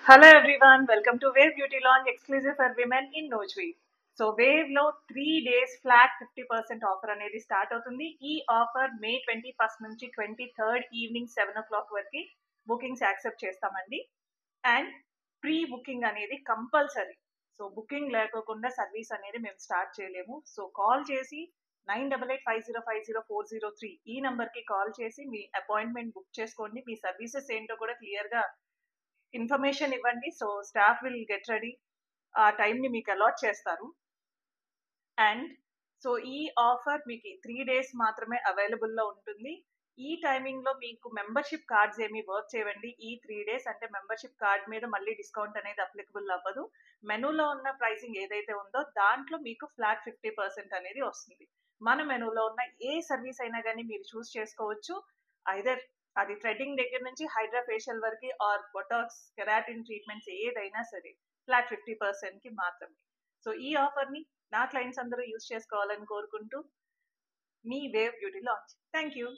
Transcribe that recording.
Hello everyone, welcome to Wave Beauty Launch exclusive for women in Nojwi. So wave లో 3 days flat 50% offer అనేది start అవుతుంది. ఈ offer మే 21 నుంచి 23 evening 7 o'clock వరకు bookings accept చేస్తామండి. And pre booking అనేది compulsory. So booking లేకోకుండా service అనేది మేము స్టార్ట్ చేయలేము. సో కాల్ చేసి 9885050403 ఈ నంబర్కి కాల్ చేసి మీ అపాయింట్మెంట్ బుక్ చేసుకోండి. మీ సర్వీసెస్ ఏంటో కూడా క్లియర్గా ఇన్ఫర్మేషన్ ఇవ్వండి. So staff will get ready, ఆ టైంని మీకు అలాట్ చేస్తారు. అండ్ సో ఈ ఆఫర్ మీకు 3 days మాత్రమే అవైలబుల్లో ఉంటుంది. ఈ టైమింగ్లో మీకు మెంబర్షిప్ కార్డ్స్ ఏమి వర్క్ చేయండి. ఈ 3 days అంటే మెంబర్షిప్ కార్డ్ మీద మళ్ళీ డిస్కౌంట్ అనేది అప్లికబుల్ అవ్వదు. మెనూలో ఉన్న ప్రైసింగ్ ఏదైతే ఉందో దాంట్లో మీకు ఫ్లాట్ 50% అనేది వస్తుంది. మన మెనూలో ఉన్న ఏ సర్వీస్ అయినా కానీ మీరు చూస్ చేసుకోవచ్చు. ఐదర్ అది థ్రెడ్డింగ్ దగ్గర నుంచి హైడ్రా ఫేషియల్ వరకు ఆర్ బొటాక్స్ కెరాటిన్ ట్రీట్మెంట్స్ ఏదైనా సరే ఫ్లాట్ 50%కి మాత్రమే. సో ఈ ఆఫర్ని నా క్లయింట్స్ అందరూ యూజ్ చేసుకోవాలని కోరుకుంటూ మీ wave beauty launch. Thank you.